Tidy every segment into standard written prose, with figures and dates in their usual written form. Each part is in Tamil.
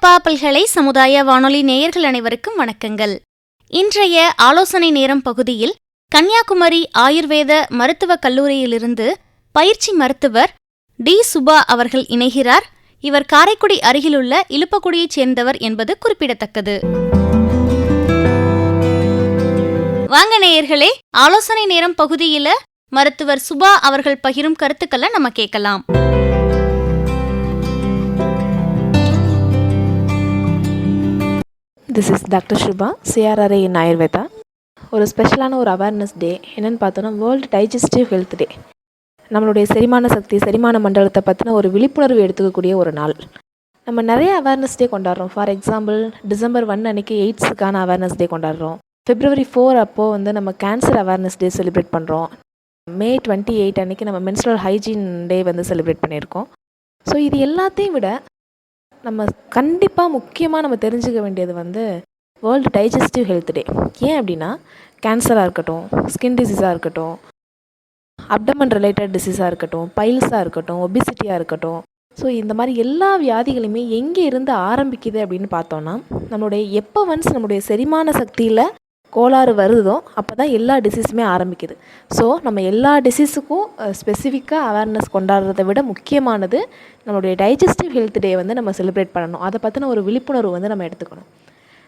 அப்பா பல்கலை சமுதாய வானொலி நேயர்கள் அனைவருக்கும் வணக்கங்கள். இன்றைய ஆலோசனை நேரம் பகுதியில் கன்னியாகுமரி ஆயுர்வேத மருத்துவக் கல்லூரியிலிருந்து பயிற்சி மருத்துவர் டி. சுபா அவர்கள் இணைகிறார். இவர் காரைக்குடி அருகிலுள்ள இலுப்பக்குடியைச் சேர்ந்தவர் என்பது குறிப்பிடத்தக்கது. வாங்க நேயர்களே, ஆலோசனை நேரம் பகுதியில மருத்துவர் சுபா அவர்கள் பகிரும் கருத்துக்களை நம்ம கேட்கலாம். This is doctor Subha, CRRA in Ayurveda. ஒரு ஸ்பெஷலான ஒரு அவேர்னஸ் டே என்னென்னு பார்த்தோன்னா வேர்ல்டு டைஜஸ்டிவ் ஹெல்த் டே. நம்மளுடைய செரிமான சக்தி, செரிமான மண்டலத்தை பற்றின ஒரு விழிப்புணர்வு எடுத்துக்கக்கூடிய ஒரு நாள். நம்ம நிறைய அவேர்னஸ் டே கொண்டாடுறோம். ஃபார் எக்ஸாம்பிள், December 1 அன்றைக்கி எய்ட்ஸுக்கான அவேர்னஸ் டே கொண்டாடுறோம். February 4 அப்போது நம்ம கேன்சர் அவேர்னஸ் டே செலிப்ரேட் பண்ணுறோம். May 28 அன்றைக்கி நம்ம மென்ஸ்ட்ரல் ஹைஜீன் டே செலிப்ரேட் பண்ணியிருக்கோம். ஸோ இது எல்லாத்தையும் விட நம்ம கண்டிப்பாக முக்கியமாக நம்ம தெரிஞ்சுக்க வேண்டியது வேர்ல்டு டைஜஸ்டிவ் ஹெல்த் டே. ஏன் அப்படின்னா, கேன்சராக இருக்கட்டும், ஸ்கின் டிசீஸாக இருக்கட்டும், அப்டமன் ரிலேட்டட் டிசீஸாக இருக்கட்டும், பைல்ஸாக இருக்கட்டும், ஒபிசிட்டியாக இருக்கட்டும், ஸோ இந்த மாதிரி எல்லா வியாதிகளுமே எங்கே இருந்து ஆரம்பிக்குது அப்படின்னு பார்த்தோன்னா, நம்மளுடைய செரிமான சக்தியில் கோளாறு வருதோ அப்போ தான் எல்லா டிசீஸுமே ஆரம்பிக்குது. ஸோ நம்ம எல்லா டிசீஸுக்கும் ஸ்பெசிஃபிக்காக அவேர்னஸ் கொண்டாடுறதை விட முக்கியமானது நம்மளுடைய டைஜஸ்டிவ் ஹெல்த் டே நம்ம செலிப்ரேட் பண்ணணும். அதை பற்றின ஒரு விழிப்புணர்வு நம்ம எடுத்துக்கணும்.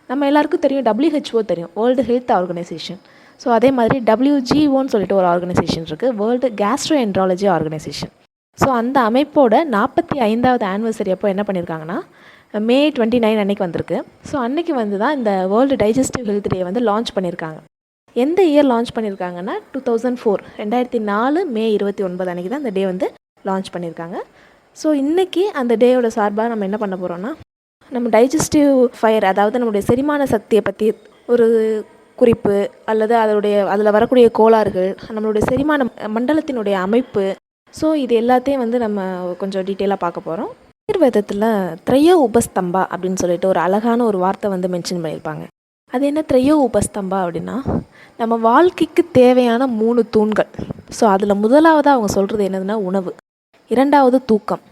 நம்ம எல்லாருக்கும் தெரியும், WHO தெரியும், வேர்ல்டு ஹெல்த் ஆர்கனைசேஷன். ஸோ அதே மாதிரி WGOன்னு சொல்லிட்டு ஒரு ஆர்கனைசேஷன் இருக்குது, வேர்ல்டு கேஸ்ட்ரோஎன்ட்ராலஜி ஆர்கனைசேஷன். ஸோ அந்த அமைப்போட 45வது ஆனிவர்சரி அப்போ என்ன பண்ணியிருக்காங்கன்னா, May 29 அன்றைக்கி வந்திருக்கு. ஸோ அன்றைக்கி தான் இந்த வேர்ல்டு டைஜஸ்டிவ் ஹெல்த் டே லான்ச் பண்ணியிருக்காங்க. எந்த இயர் லான்ச் பண்ணியிருக்காங்கன்னா 2004 May 29 அன்றைக்கி தான் இந்த டே லான்ச் பண்ணியிருக்காங்க. ஸோ இன்றைக்கி அந்த டேயோட சார்பாக நம்ம என்ன பண்ண போகிறோன்னா, நம்ம டைஜஸ்டிவ் ஃபயர், அதாவது நம்மளுடைய செரிமான சக்தியை பற்றி ஒரு குறிப்பு அல்லது அதில் வரக்கூடிய கோளாறுகள், நம்மளுடைய செரிமான மண்டலத்தினுடைய அமைப்பு, ஸோ இது எல்லாத்தையும் நம்ம கொஞ்சம் டீட்டெயிலாக பார்க்க போகிறோம். ஆயுர்வேதத்தில் த்ரையோ உபஸ்தம்பா அப்படின்னு சொல்லிட்டு ஒரு அழகான ஒரு வார்த்தை மென்ஷன் பண்ணியிருப்பாங்க. அது என்ன த்ரையோ உபஸ்தம்பா அப்படின்னா, நம்ம வாழ்க்கைக்கு தேவையான 3 தூண்கள். ஸோ அதில் முதலாவதாக அவங்க சொல்கிறது என்னதுன்னா உணவு, 2வது தூக்கம்,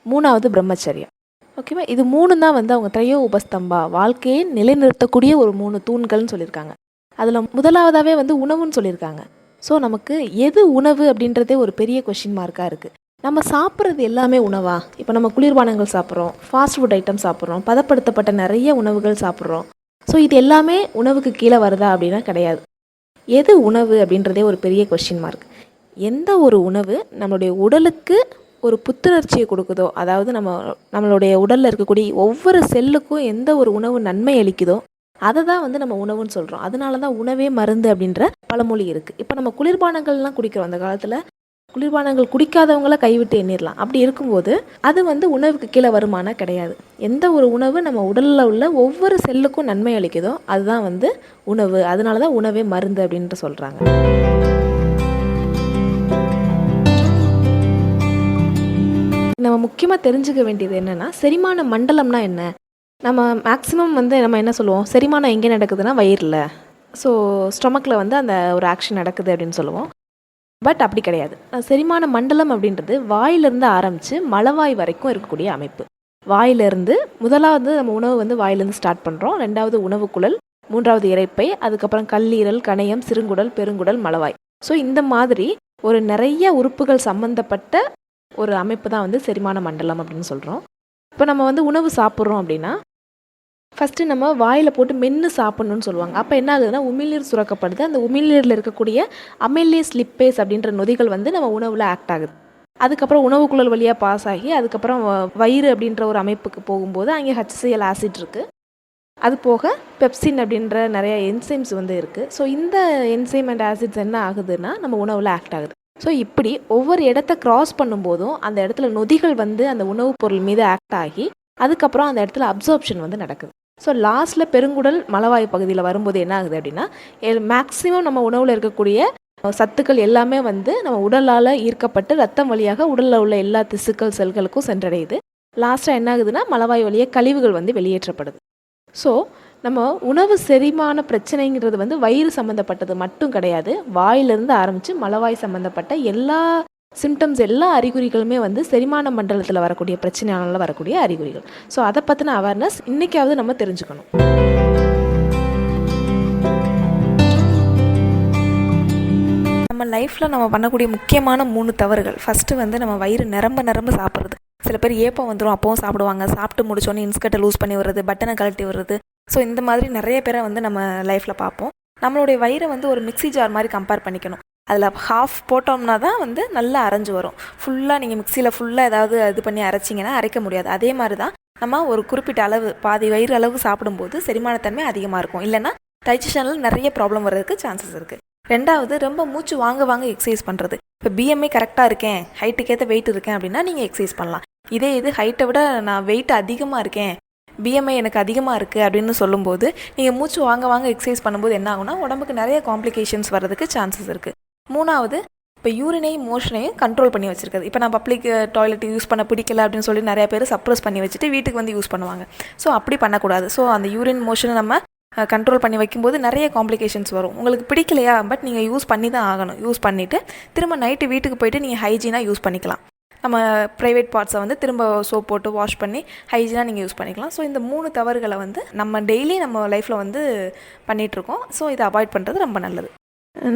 3வது பிரம்மச்சரியம். ஓகேவா? இது 3 தான் அவங்க த்ரையோ உபஸ்தம்பா, வாழ்க்கையை நிலைநிறுத்தக்கூடிய ஒரு 3 தூண்கள்னு சொல்லியிருக்காங்க. அதில் முதலாவதாகவே உணவுன்னு சொல்லியிருக்காங்க. ஸோ நமக்கு எது உணவு அப்படின்றதே ஒரு பெரிய கொஷின் மார்க்காக இருக்குது. நம்ம சாப்பிட்றது எல்லாமே உணவா? இப்போ நம்ம குளிர்பானங்கள் சாப்பிட்றோம், ஃபாஸ்ட் ஃபுட் ஐட்டம் சாப்பிட்றோம், பதப்படுத்தப்பட்ட நிறைய உணவுகள் சாப்பிட்றோம். ஸோ இது எல்லாமே உணவுக்கு கீழே வருதா அப்படின்னா கிடையாது. எது உணவு அப்படின்றதே ஒரு பெரிய கொஷின் மார்க். எந்த ஒரு உணவு நம்மளுடைய உடலுக்கு ஒரு புத்துணர்ச்சியை கொடுக்குதோ, அதாவது நம்மளுடைய உடலில் இருக்கக்கூடிய ஒவ்வொரு செல்லுக்கும் எந்த ஒரு உணவு நன்மை அளிக்குதோ அதை தான் நம்ம உணவுன்னு சொல்கிறோம். அதனால தான் உணவே மருந்து அப்படின்ற பழமொழி இருக்குது. இப்போ நம்ம குளிர்பானங்கள்லாம் குடிக்கிறோம். அந்த காலத்தில் குளிர்பானங்கள் குடிக்காதவங்கள கைவிட்டு எண்ணிடலாம். அப்படி இருக்கும்போது அது உணவுக்கு கீழே வருமானா கிடையாது. எந்த ஒரு உணவு நம்ம உடலில் உள்ள ஒவ்வொரு செல்லுக்கும் நன்மை அளிக்குதோ அதுதான் உணவு. அதனால தான் உணவே மருந்து அப்படின்ட்டு சொல்கிறாங்க. நம்ம முக்கியமாக தெரிஞ்சுக்க வேண்டியது என்னென்னா, செரிமான மண்டலம்னா என்ன? நம்ம மேக்ஸிமம் நம்ம என்ன சொல்லுவோம், செரிமானம் எங்கே நடக்குதுன்னா வயிறில். ஸோ ஸ்டொமக்கில் அந்த ஒரு ஆக்ஷன் நடக்குது அப்படின்னு சொல்லுவோம். பட் அப்படி கிடையாது. செரிமான மண்டலம் அப்படின்றது வாயிலிருந்து ஆரம்பித்து மலவாய் வரைக்கும் இருக்கக்கூடிய அமைப்பு. வாயிலிருந்து முதலாவது நம்ம உணவு வாயிலிருந்து ஸ்டார்ட் பண்ணுறோம், 2வது உணவுக்குழல், 3வது இரைப்பை, அதுக்கப்புறம் கல்லீரல், கணையம், சிறுங்குடல், பெருங்குடல், மலவாய். ஸோ இந்த மாதிரி ஒரு நிறைய உறுப்புகள் சம்மந்தப்பட்ட ஒரு அமைப்பு தான் செரிமான மண்டலம் அப்படின்னு சொல்கிறோம். இப்போ நம்ம உணவு சாப்பிட்றோம் அப்படின்னா ஃபஸ்ட்டு நம்ம வாயில் போட்டு மென்று சாப்பிட்ணுன்னு சொல்லுவாங்க. அப்போ என்ன ஆகுதுன்னா உமிழ்நீர் சுரக்கப்படுது. அந்த உமிழ்நீரில் இருக்கக்கூடிய அமைலேஸ் லிப்பேஸ் அப்படின்ற நொதிகள் நம்ம உணவில் ஆக்ட் ஆகுது. அதுக்கப்புறம் உணவுக்குழல் வழியாக பாஸ் ஆகி அதுக்கப்புறம் வயிறு அப்படின்ற ஒரு அமைப்புக்கு போகும்போது அங்கே HCl ஆசிட் இருக்குது. அது போக பெப்சின் அப்படின்ற நிறைய என்சைம்ஸ் இருக்குது. ஸோ இந்த என்சைம் அண்ட் ஆசிட்ஸ் என்ன ஆகுதுன்னா நம்ம உணவில் ஆக்ட் ஆகுது. ஸோ இப்படி ஒவ்வொரு இடத்த கிராஸ் பண்ணும்போதும் அந்த இடத்துல நொதிகள் அந்த உணவுப் பொருள் மீது ஆக்ட் ஆகி அதுக்கப்புறம் அந்த இடத்துல அப்சார்ப்ஷன் நடக்குது. ஸோ லாஸ்ட்டில் பெருங்குடல், மலவாய் பகுதியில் வரும்போது என்ன ஆகுது அப்படின்னா, மேக்ஸிமம் நம்ம உணவில் இருக்கக்கூடிய சத்துக்கள் எல்லாமே நம்ம உடலால் ஈர்க்கப்பட்டு ரத்தம் வழியாக உடலில் உள்ள எல்லா திசுக்கள் செல்களுக்கும் சென்றடையுது. லாஸ்ட்டாக என்ன ஆகுதுன்னா மலவாய் வழியாக கழிவுகள் வெளியேற்றப்படுது. ஸோ நம்ம உணவு செரிமான பிரச்சனைங்கிறது வயிறு சம்மந்தப்பட்டது மட்டும் கிடையாது. வாயிலிருந்து ஆரம்பித்து மலவாய் சம்மந்தப்பட்ட எல்லா சிம்டம்ஸ் எல்லா அறிகுறிகளுமே வந்து செரிமான மண்டலத்தில் வரக்கூடிய பிரச்சனையால வரக்கூடிய அறிகுறிகள். ஸோ அதை பற்றின அவேர்னஸ் இன்றைக்காவது நம்ம தெரிஞ்சுக்கணும். நம்ம லைஃப்பில் நம்ம பண்ணக்கூடிய முக்கியமான 3 தவறுகள். ஃபஸ்ட்டு வந்து நம்ம வயிறு நிரம்ப சாப்பிட்றது. சில பேர் ஏப்பம் வந்துடும், அப்பவும் சாப்பிடுவாங்க. சாப்பிட்டு முடிச்சோன்னே இன்ஸ்கர்ட்டை லூஸ் பண்ணி வர்றது, பட்டனை கழட்டி வர்றது. ஸோ இந்த மாதிரி நிறைய பேரை வந்து நம்ம லைஃப்பில் பார்ப்போம். நம்மளுடைய வயிறை வந்து ஒரு மிக்ஸி ஜார் மாதிரி கம்பேர் பண்ணிக்கணும். அதில் ஹாஃப் போட்டோம்னா தான் வந்து நல்லா அரைஞ்சு வரும். ஃபுல்லாக நீங்கள் மிக்சியில் ஃபுல்லாக ஏதாவது இது பண்ணி அரைச்சிங்கன்னா அரைக்க முடியாது. அதே மாதிரி தான் நம்ம ஒரு குறிப்பிட்ட அளவு பாதி வயிறு அளவுக்கு சாப்பிடும்போது செரிமானத்தன்மை அதிகமாக இருக்கும். இல்லைன்னா டைஜஷனில் நிறைய ப்ராப்ளம் வர்றதுக்கு சான்சஸ் இருக்குது. ரெண்டாவது, ரொம்ப மூச்சு வாங்க எக்ஸசைஸ் பண்ணுறது. இப்போ பிஎம்ஐ கரெக்டாக இருக்கேன், ஹைட்டுக்கேற்ற வெயிட் இருக்கேன் அப்படின்னா நீங்கள் எக்ஸசைஸ் பண்ணலாம். இதே இது ஹைட்டை விட நான் வெயிட் அதிகமாக இருக்கேன், பிஎம்ஐ எனக்கு அதிகமாக இருக்குது அப்படின்னு சொல்லும்போது நீங்கள் மூச்சு வாங்க எக்ஸசைஸ் பண்ணும்போது என்ன ஆகும்னா உடம்புக்கு நிறைய காம்ப்ளிகேஷன்ஸ் வர்றதுக்கு சான்சஸ் இருக்குது. மூணாவது, இப்போ யூரினையும் மோஷனையும் கண்ட்ரோல் பண்ணி வச்சுருக்குது. இப்போ நான் பப்ளிக் டாய்லெட் யூஸ் பண்ண பிடிக்கல அப்படின்னு சொல்லி நிறைய பேர் சப்ரஸ் பண்ணி வச்சுட்டு வீட்டுக்கு வந்து யூஸ் பண்ணுவாங்க. ஸோ அப்படி பண்ணக்கூடாது. ஸோ அந்த யூரின் மோஷனை நம்ம கண்ட்ரோல் பண்ணி வைக்கும்போது நிறைய காம்ப்ளிகேஷன்ஸ் வரும். உங்களுக்கு பிடிக்கலையா, பட் நீங்கள் யூஸ் பண்ணி தான் ஆகணும். யூஸ் பண்ணிவிட்டு திரும்ப நைட்டு வீட்டுக்கு போய்ட்டு நீங்கள் ஹைஜீனாக யூஸ் பண்ணிக்கலாம். நம்ம ப்ரைவேட் பார்ட்ஸை வந்து திரும்ப சோப் போட்டு வாஷ் பண்ணி ஹைஜீனாக நீங்கள் யூஸ் பண்ணிக்கலாம். ஸோ இந்த 3 தவறுகளை வந்து நம்ம டெய்லி நம்ம லைஃப்பில் வந்து பண்ணிகிட்ருக்கோம். ஸோ இதை அவாய்ட் பண்ணுறது ரொம்ப நல்லது.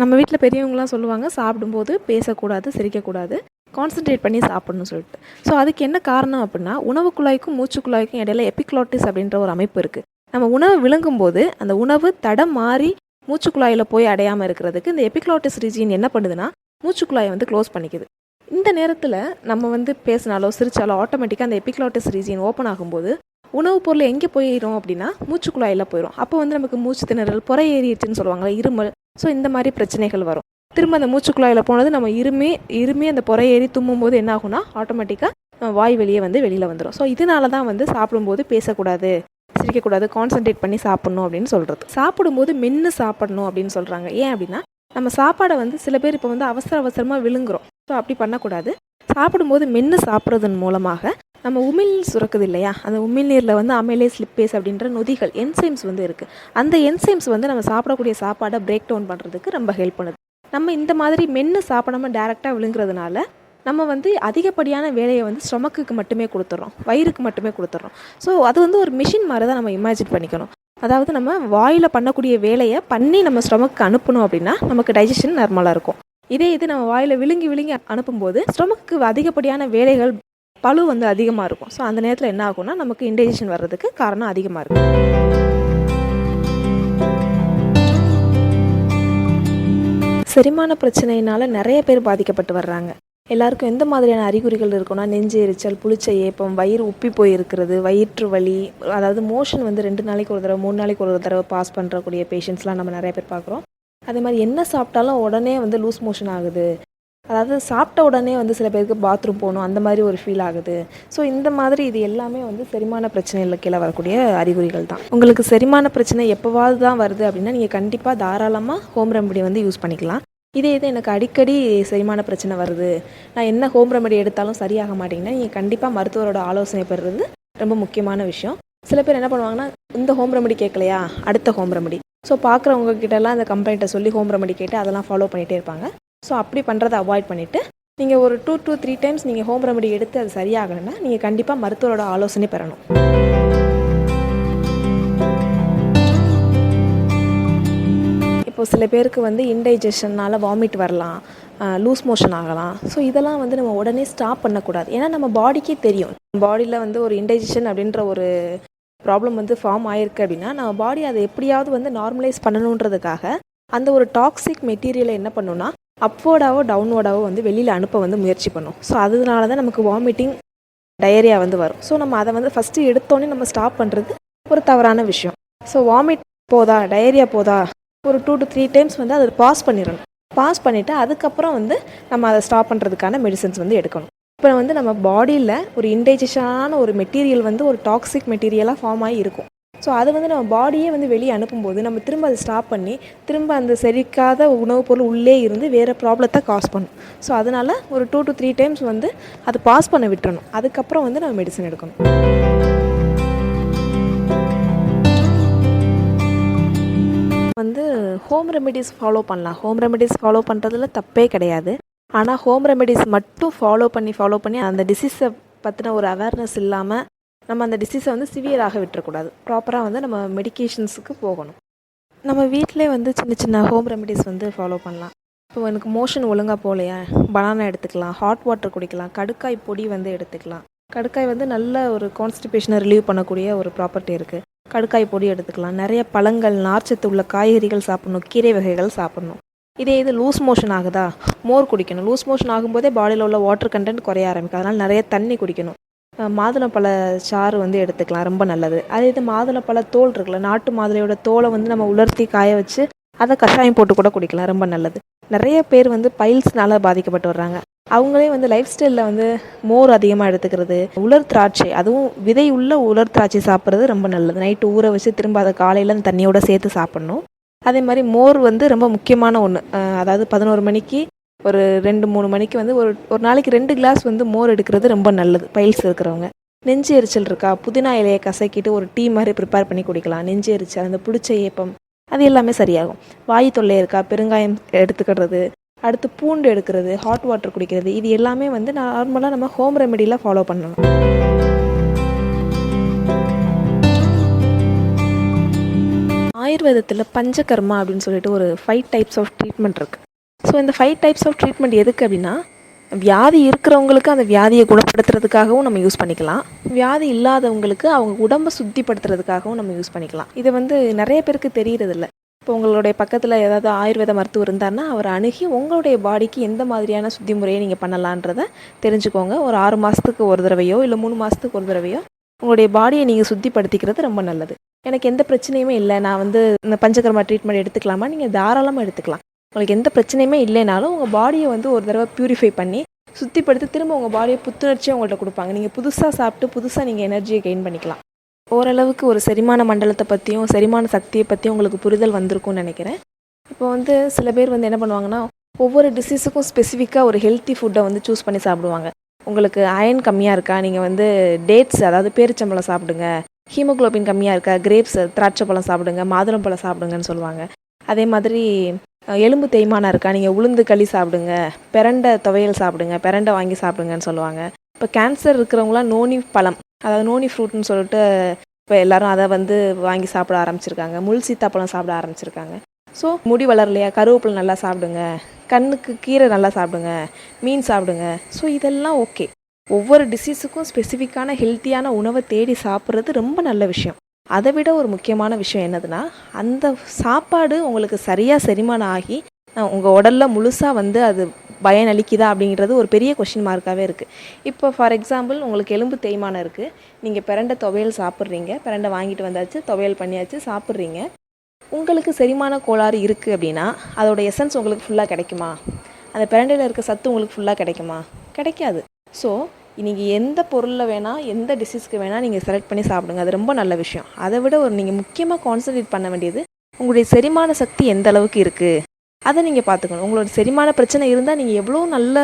நம்ம வீட்டில் பெரியவங்களாம் சொல்லுவாங்க, சாப்பிடும்போது பேசக்கூடாது, சிரிக்கக்கூடாது, கான்சன்ட்ரேட் பண்ணி சாப்பிட்ணுன்னு சொல்லிட்டு. ஸோ அதுக்கு என்ன காரணம் அப்படின்னா, உணவு குழாய்க்கும் மூச்சு குழாய்க்கும் இடையில எபிக்ளாட்டிஸ் அப்படின்ற ஒரு அமைப்பு இருக்குது. நம்ம உணவு விழுங்கும்போது அந்த உணவு தடம் மாறி மூச்சுக்குழாயில் போய் அடையாமல் இருக்கிறதுக்கு இந்த எபிக்ளாட்டிஸ் ரீஜியன் என்ன பண்ணுதுன்னா மூச்சுக்குழாயை வந்து க்ளோஸ் பண்ணிக்குது. இந்த நேரத்தில் நம்ம வந்து பேசினாலோ சிரிச்சாலோ ஆட்டோமேட்டிக்காக அந்த எபிக்ளாட்டிஸ் ரீஜியன் ஓப்பன் ஆகும்போது உணவுப் பொருள் எங்கே போயிடும் அப்படின்னா மூச்சுக்குழாயில் போயிடும். அப்போ வந்து நமக்கு மூச்சு திணறல், புறை ஏறிடுச்சுன்னு சொல்லுவாங்களே, இருமல். ஸோ இந்த மாதிரி பிரச்சனைகள் வரும். திரும்ப அந்த மூச்சுக்குழாயில் போனது நம்ம இருமி அந்த புறை ஏறி தும்மும்போது என்ன ஆகும்னா ஆட்டோமேட்டிக்காக வாய் வெளியே வந்து வெளியில் வந்துடும். ஸோ இதனால தான் வந்து சாப்பிடும்போது பேசக்கூடாது, சிரிக்கக்கூடாது, கான்சன்ட்ரேட் பண்ணி சாப்பிட்ணும் அப்படின்னு சொல்கிறது. சாப்பிடும்போது மென்று சாப்பிடணும் அப்படின்னு சொல்கிறாங்க. ஏன் அப்படின்னா நம்ம சாப்பாடை வந்து சில பேர் இப்போ வந்து அவசரமாக விழுங்குறோம். ஸோ அப்படி பண்ணக்கூடாது. சாப்பிடும்போது மென்று சாப்பிட்றதன் மூலமாக நம்ம உமிழ்நீர் சுரக்குது இல்லையா, அந்த உமிழ்நீரில் வந்து அமைலேஸ் லிப்பேஸ் அப்படின்ற நொதிகள் என்சைம்ஸ் வந்து இருக்குது. அந்த என்சைம்ஸ் வந்து நம்ம சாப்பிடக்கூடிய சாப்பாடை பிரேக் டவுன் பண்ணுறதுக்கு ரொம்ப ஹெல்ப் பண்ணுது. நம்ம இந்த மாதிரி மென்று சாப்பிடாமல் டேரெக்டாக விழுங்குறதுனால நம்ம வந்து அதிகப்படியான வேலையை வந்து ஸ்டொமக்குக்கு மட்டுமே கொடுத்துட்றோம், வயிறுக்கு மட்டுமே கொடுத்துட்றோம். ஸோ அது வந்து ஒரு மிஷின் மாதிரி தான் நம்ம இமேஜின் பண்ணிக்கணும். அதாவது நம்ம வாயில் பண்ணக்கூடிய வேலையை பண்ணி நம்ம ஸ்டொமக்கு அனுப்பணும் அப்படின்னா நமக்கு டைஜஷன் நார்மலாக இருக்கும். இதே இது நம்ம வாயில் விழுங்கி அனுப்பும்போது ஸ்டொமக்கு அதிகப்படியான வேலைகள் பளு வந்து அதிகமாக இருக்கும். ஸோ அந்த நேரத்தில் என்ன ஆகும்னா நமக்கு இன்டைஜஷன் வர்றதுக்கு காரணம் அதிகமாக இருக்கும். செரிமான பிரச்சனையினால நிறைய பேர் பாதிக்கப்பட்டு வர்றாங்க. எல்லாருக்கும் எந்த மாதிரியான அறிகுறிகள் இருக்குன்னா நெஞ்சு எரிச்சல், புளிச்ச ஏப்பம், வயிறு உப்பி போயிருக்கிறது, வயிற்று வலி, அதாவது மோஷன் வந்து 2 நாளைக்கு ஒரு தடவை 3 நாளைக்கு ஒரு தடவை பாஸ் பண்ணுறக்கூடிய பேஷண்ட்ஸ்லாம் நம்ம நிறைய பேர் பார்க்குறோம். அதே மாதிரி என்ன சாப்பிட்டாலும் உடனே வந்து லூஸ் மோஷன் ஆகுது. அதாவது சாப்பிட்ட உடனே வந்து சில பேருக்கு பாத்ரூம் போகணும், அந்த மாதிரி ஒரு ஃபீல் ஆகுது. ஸோ இந்த மாதிரி இது எல்லாமே வந்து செரிமான பிரச்சனையில் கீழே வரக்கூடிய அறிகுறிகள் தான். உங்களுக்கு செரிமான பிரச்சனை எப்போவாது தான் வருது அப்படின்னா நீங்கள் கண்டிப்பாக தாராளமாக ஹோம் ரெமடி வந்து யூஸ் பண்ணிக்கலாம். இதே எனக்கு அடிக்கடி செரிமான பிரச்சனை வருது, நான் என்ன ஹோம் ரெமடி எடுத்தாலும் சரியாக மாட்டேங்கன்னா நீங்கள் கண்டிப்பாக மருத்துவரோட ஆலோசனை பெறுறது ரொம்ப முக்கியமான விஷயம். சில பேர் என்ன பண்ணுவாங்கன்னா, இந்த ஹோம் ரெமடி கேட்கலையா அடுத்த ஹோம் ரெமடி. ஸோ பார்க்குறவங்க கிட்டலாம் அந்த கம்ப்ளைண்ட்டை சொல்லி ஹோம் ரெமடி கேட்டு அதெல்லாம் ஃபாலோ பண்ணிகிட்டே இருப்பாங்க. ஸோ அப்படி பண்ணுறதை அவாய்ட் பண்ணிவிட்டு நீங்கள் ஒரு 2 to 3 டைம்ஸ் நீங்கள் ஹோம் ரெமடி எடுத்து அது சரியாகலைன்னா நீங்கள் கண்டிப்பாக மருத்துவரோட ஆலோசனை பெறணும். இப்போ சில பேருக்கு வந்து இன்டைஜஷன்னால் வாமிட் வரலாம், லூஸ் மோஷன் ஆகலாம். ஸோ இதெல்லாம் வந்து நம்ம உடனே ஸ்டாப் பண்ணக்கூடாது. ஏன்னா நம்ம பாடிக்கே தெரியும், பாடியில் வந்து ஒரு இன்டைஜஷன் அப்படின்ற ஒரு ப்ராப்ளம் வந்து ஃபார்ம் ஆகிருக்கு அப்படின்னா நம்ம பாடி அதை எப்படியாவது வந்து நார்மலைஸ் பண்ணணுன்றதுக்காக அந்த ஒரு டாக்ஸிக் மெட்டீரியலை என்ன பண்ணுன்னா அப்வர்டாவோ டவுன்வர்டாவோ வந்து வெளியில் அனுப்ப வந்து முயற்சி பண்ணும். ஸோ அதனால தான் நமக்கு வாமிட்டிங், டயரியா வந்து வரும். ஸோ நம்ம அதை வந்து ஃபஸ்ட்டு எடுத்தோன்னே நம்ம ஸ்டாப் பண்ணுறது ஒரு தவறான விஷயம். ஸோ வாமிட் போதா, டயரியா போதா, ஒரு 2 to 3 டைம்ஸ் வந்து அதை பாஸ் பண்ணிடணும். பாஸ் பண்ணிவிட்டு அதுக்கப்புறம் வந்து நம்ம அதை ஸ்டாப் பண்ணுறதுக்கான மெடிசன்ஸ் வந்து எடுக்கணும். இப்போ வந்து நம்ம பாடியில் ஒரு இன்டைஜஷனான ஒரு மெட்டீரியல் வந்து ஒரு டாக்ஸிக் மெட்டீரியலாக ஃபார்ம் ஆகி இருக்கும். ஸோ அது வந்து நம்ம பாடியே வந்து வெளியே அனுப்பும்போது நம்ம திரும்ப அதை ஸ்டாப் பண்ணி திரும்ப அந்த செரிக்காத உணவுப் பொருள் உள்ளே இருந்து வேறு ப்ராப்ளத்தை காஸ் பண்ணும். ஸோ அதனால் ஒரு 2 to 3 டைம்ஸ் வந்து அதை பாஸ் பண்ண விட்டுறணும். அதுக்கப்புறம் வந்து நம்ம மெடிசன் எடுக்கணும். வந்து ஹோம் ரெமெடிஸ் ஃபாலோ பண்ணலாம். ஹோம் ரெமெடிஸ் ஃபாலோ பண்ணுறதுல தப்பே கிடையாது. ஆனால் ஹோம் ரெமெடிஸ் மட்டும் ஃபாலோ பண்ணி அந்த டிசீஸை பற்றின ஒரு அவேர்னஸ் இல்லாமல் நம்ம அந்த டிசீஸை வந்து சிவியராக விட்டுறக்கூடாது. ப்ராப்பராக வந்து நம்ம மெடிக்கேஷன்ஸுக்கு போகணும். நம்ம வீட்டிலே வந்து சின்ன சின்ன ஹோம் ரெமெடிஸ் வந்து ஃபாலோ பண்ணலாம். இப்போ எனக்கு மோஷன் ஒழுங்காக போகலையா, பனானா எடுத்துக்கலாம், ஹாட் வாட்டர் குடிக்கலாம், கடுக்காய் பொடி வந்து எடுத்துக்கலாம். கடுக்காய் வந்து நல்ல ஒரு கான்ஸ்டிபேஷனை ரிலீவ் பண்ணக்கூடிய ஒரு ப்ராப்பர்ட்டி இருக்குது. கடுக்காய் பொடி எடுத்துக்கலாம். நிறைய பழங்கள், நார்ச்சத்து உள்ள காய்கறிகள் சாப்பிடணும், கீரை வகைகள் சாப்பிடணும். இதே இது லூஸ் மோஷன் ஆகுதா, மோர் குடிக்கணும். லூஸ் மோஷன் ஆகும்போதே பாடியில் உள்ள வாட்டர் கண்டென்ட் குறைய ஆரம்பிக்கும். அதனால் நிறைய தண்ணி குடிக்கணும். மாதுளம்பழ சாறு வந்து எடுத்துக்கலாம், ரொம்ப நல்லது. அதே இது மாதுளம்பழ தோல் இருக்குல்ல, நாட்டு மாதுளையோட தோலை வந்து நம்ம உலர்த்தி காய வச்சு அதை கஷாயம் போட்டு கூட குடிக்கலாம், ரொம்ப நல்லது. நிறைய பேர் வந்து பைல்ஸ்னால பாதிக்கப்பட்டு வர்றாங்க. அவங்களே வந்து லைஃப் ஸ்டைலில் வந்து மோர் அதிகமாக எடுத்துக்கிறது, உலர் திராட்சை, அதுவும் விதை உள்ள உலர் திராட்சை சாப்பிட்றது ரொம்ப நல்லது. நைட்டு ஊற வச்சு திரும்ப அதை காலையில் அந்த தண்ணியோடு சேர்த்து சாப்பிட்ணும். அதே மாதிரி மோர் வந்து ரொம்ப முக்கியமான ஒன்று. அதாவது 11 மணிக்கு ஒரு 2-3 மணிக்கு வந்து ஒரு நாளைக்கு 2 கிளாஸ் வந்து மோர் எடுக்கிறது ரொம்ப நல்லது பைல்ஸ் இருக்கிறவங்க. நெஞ்சு எரிச்சல் இருக்கா, புதினா இலையை கசக்கிட்டு ஒரு டீ மாதிரி ப்ரிப்பேர் பண்ணி குடிக்கலாம். நெஞ்சு எரிச்சல், அந்த பிடிச்ச ஏப்பம், அது எல்லாமே சரியாகும். வாயு தொல்லை இருக்கா, பெருங்காயம் எடுத்துக்கிறது, அடுத்து பூண்டு எடுக்கிறது, ஹாட் வாட்டர் குடிக்கிறது, இது எல்லாமே வந்து நார்மலாக நம்ம ஹோம் ரெமெடியில் ஃபாலோ பண்ணணும். ஆயுர்வேதத்தில் பஞ்சகர்மா அப்படின்னு சொல்லிட்டு ஒரு 5 டைப்ஸ் ஆஃப் ட்ரீட்மெண்ட் இருக்குது. ஸோ இந்த 5 டைப்ஸ் ஆஃப் ட்ரீட்மெண்ட் எதுக்கு அப்படின்னா, வியாதி இருக்கிறவங்களுக்கு அந்த வியாதியை குணப்படுத்துறதுக்காகவும் நம்ம யூஸ் பண்ணிக்கலாம், வியாதி இல்லாதவங்களுக்கு அவங்க உடம்பை சுத்திப்படுத்துறதுக்காகவும் நம்ம யூஸ் பண்ணிக்கலாம். இது வந்து நிறைய பேருக்கு தெரியறதில்ல. இப்போ உங்களுடைய பக்கத்தில் ஏதாவது ஆயுர்வேத மருத்துவர் இருந்தாருன்னா அவரை அணுகி உங்களுடைய பாடிக்கு எந்த மாதிரியான சுத்தி முறையை நீங்கள் பண்ணலான்றதை தெரிஞ்சுக்கோங்க. ஒரு 6 மாதத்துக்கு ஒரு தடவையோ இல்லை 3 மாதத்துக்கு ஒரு தடவையோ உங்களுடைய பாடியை நீங்கள் சுத்திப்படுத்திக்கிறது ரொம்ப நல்லது. எனக்கு எந்த பிரச்சனையுமே இல்லை, நான் வந்து இந்த பஞ்சகர்மா ட்ரீட்மெண்ட் எடுத்துக்கலாமா, நீங்கள் தாராளமாக எடுத்துக்கலாம். உங்களுக்கு எந்த பிரச்சனையுமே இல்லைனாலும் உங்கள் பாடியை வந்து ஒரு தடவை ப்யூரிஃபை பண்ணி சுத்திப்படுத்தி திரும்ப உங்கள் பாடியை புத்துணர்ச்சியாக உங்கள்கிட்ட கொடுப்பாங்க. நீங்கள் புதுசாக சாப்பிட்டு புதுசாக நீங்கள் எனர்ஜியை கெயின் பண்ணிக்கலாம். ஓரளவுக்கு ஒரு செரிமான மண்டலத்தை பற்றியும் செரிமான சக்தியை பற்றியும் உங்களுக்கு புரிதல் வந்திருக்கும்னு நினைக்கிறேன். இப்போ வந்து சில பேர் வந்து என்ன பண்ணுவாங்கன்னா, ஒவ்வொரு டிசீஸுக்கும் ஸ்பெசிஃபிக்காக ஒரு ஹெல்த்தி ஃபுட்டை வந்து சூஸ் பண்ணி சாப்பிடுவாங்க. உங்களுக்கு அயன் கம்மியாக இருக்கா, நீங்கள் வந்து டேட்ஸ், அதாவது பேரிச்சம்பழம் சாப்பிடுங்க. ஹீமோக்ளோபின் கம்மியாக இருக்கா, கிரேப்ஸ், திராட்சை பழம் சாப்பிடுங்க, மாதுளம்பழம் சாப்பிடுங்கன்னு சொல்லுவாங்க. அதே மாதிரி எலும்பு தேய்மானம் இருக்கா, நீங்கள் உளுந்து களி சாப்பிடுங்க, பிரண்டை துவையல் சாப்பிடுங்க, பிரண்டை வாங்கி சாப்பிடுங்கன்னு சொல்லுவாங்க. இப்போ கேன்சர் இருக்கிறவங்களாம் நோனி பழம், அதாவது நோனி ஃப்ரூட்னு சொல்லிட்டு இப்போ எல்லோரும் அதை வந்து வாங்கி சாப்பிட ஆரம்பிச்சிருக்காங்க. முள் சீத்தாப்பழம் சாப்பிட ஆரம்பிச்சிருக்காங்க. ஸோ முடி வளரலையா, கருவேப்பிலை நல்லா சாப்பிடுங்க, கண்ணுக்கு கீரை நல்லா சாப்பிடுங்க, மீன் சாப்பிடுங்க. ஸோ இதெல்லாம் ஓகே. ஒவ்வொரு டிசீஸுக்கும் ஸ்பெசிஃபிக்கான ஹெல்த்தியான உணவை தேடி சாப்பிட்றது ரொம்ப நல்ல விஷயம். அதை விட ஒரு முக்கியமான விஷயம் என்னதுன்னா, அந்த சாப்பாடு உங்களுக்கு சரியாக செரிமானம் ஆகி உங்கள் உடலில் முழுசாக வந்து அது பயனளிக்குதா அப்படிங்கிறது ஒரு பெரிய கொஷின் மார்க்காகவே இருக்குது. இப்போ ஃபார் எக்ஸாம்பிள் உங்களுக்கு எலும்பு தேய்மானம் இருக்குது, நீங்கள் பிரண்டை துவையல் சாப்பிட்றீங்க, பிரண்டை வாங்கிட்டு வந்தாச்சு, துவையல் பண்ணியாச்சு, சாப்பிட்றீங்க. உங்களுக்கு செரிமான கோளாறு இருக்குது அப்படின்னா அதோட எசன்ஸ் உங்களுக்கு ஃபுல்லாக கிடைக்குமா, அந்த பிரண்டையில் இருக்க சத்து உங்களுக்கு ஃபுல்லாக கிடைக்குமா, கிடைக்காது. ஸோ நீங்கள் எந்த பொருளில் வேணால் எந்த டிசீஸ்க்கு வேணால் நீங்கள் செலக்ட் பண்ணி சாப்பிடுங்க, அது ரொம்ப நல்ல விஷயம். அதை விட நீங்கள் முக்கியமாக கான்சன்ட்ரேட் பண்ண வேண்டியது உங்களுடைய செரிமான சக்தி எந்த அளவுக்கு இருக்குது அதை நீங்கள் பார்த்துக்கணும். உங்களோட செரிமான பிரச்சனை இருந்தால் நீங்கள் எவ்வளோ நல்ல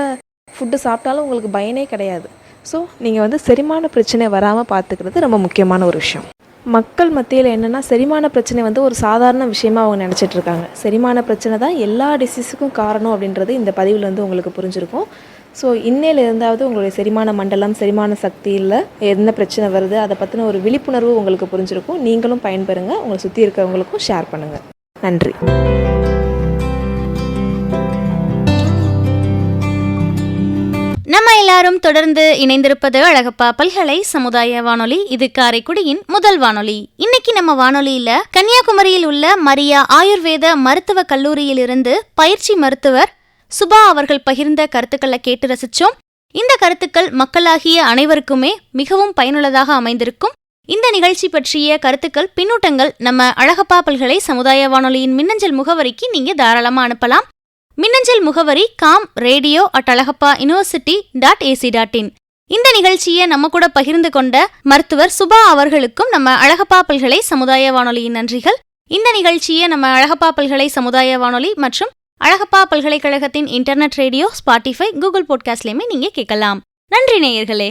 ஃபுட்டு சாப்பிட்டாலும் உங்களுக்கு பயனே கிடையாது. ஸோ நீங்கள் வந்து செரிமான பிரச்சனை வராமல் பார்த்துக்கிறது ரொம்ப முக்கியமான ஒரு விஷயம். மக்கள் மத்தியில் என்னென்னா, செரிமான பிரச்சனை வந்து ஒரு சாதாரண விஷயமாக அவங்க நினச்சிட்ருக்காங்க. செரிமான பிரச்சனை தான் எல்லா டிசீஸுக்கும் காரணம் அப்படின்றது இந்த பதிவில் வந்து உங்களுக்கு புரிஞ்சிருக்கும். ஸோ இன்னையில இருந்தாவது உங்களுடைய செரிமான மண்டலம், செரிமான சக்தியில் என்ன பிரச்சனை வருது அதை பற்றின ஒரு விழிப்புணர்வு உங்களுக்கு புரிஞ்சிருக்கும். நீங்களும் பயன்பெறுங்க, உங்களை சுற்றி இருக்கிறவங்களுக்கும் ஷேர் பண்ணுங்கள். நன்றி. நம்ம எல்லாரும் தொடர்ந்து இணைந்திருப்பது அழகப்பா பல்கலை சமுதாய வானொலி. இது காரைக்குடியின் முதல் வானொலி. இன்னைக்கு நம்ம வானொலியில கன்னியாகுமரியில் உள்ள மரியா ஆயுர்வேத மருத்துவ கல்லூரியிலிருந்து பயிற்சி மருத்துவர் சுபா அவர்கள் பகிர்ந்த கருத்துக்களை கேட்டு ரசிச்சோம். இந்த கருத்துக்கள் மக்களாகிய அனைவருக்குமே மிகவும் பயனுள்ளதாக அமைந்திருக்கும். இந்த நிகழ்ச்சி பற்றிய கருத்துக்கள், பின்னூட்டங்கள் நம்ம அழகப்பா பல்கலை சமுதாய வானொலியின் மின்னஞ்சல் முகவரிக்கு நீங்க தாராளமா அனுப்பலாம். மின்னஞ்சல் முகவரி com.radio@alagappa.university.ac.in. இந்த நிகழ்ச்சியை நம்ம கூட பகிர்ந்து கொண்ட மருத்துவர் சுபா அவர்களுக்கும் நம்ம அழகப்பா பல்கலை சமுதாய வானொலியின் நன்றிகள். இந்த நிகழ்ச்சியை நம்ம அழகப்பா பல்கலை சமுதாய வானொலி மற்றும் அழகப்பா பல்கலைக்கழகத்தின் இன்டர்நெட் ரேடியோ, ஸ்பாட்டிஃபை, கூகுள் பாட்காஸ்ட்லயுமே நீங்க கேட்கலாம். நன்றி நேயர்களே.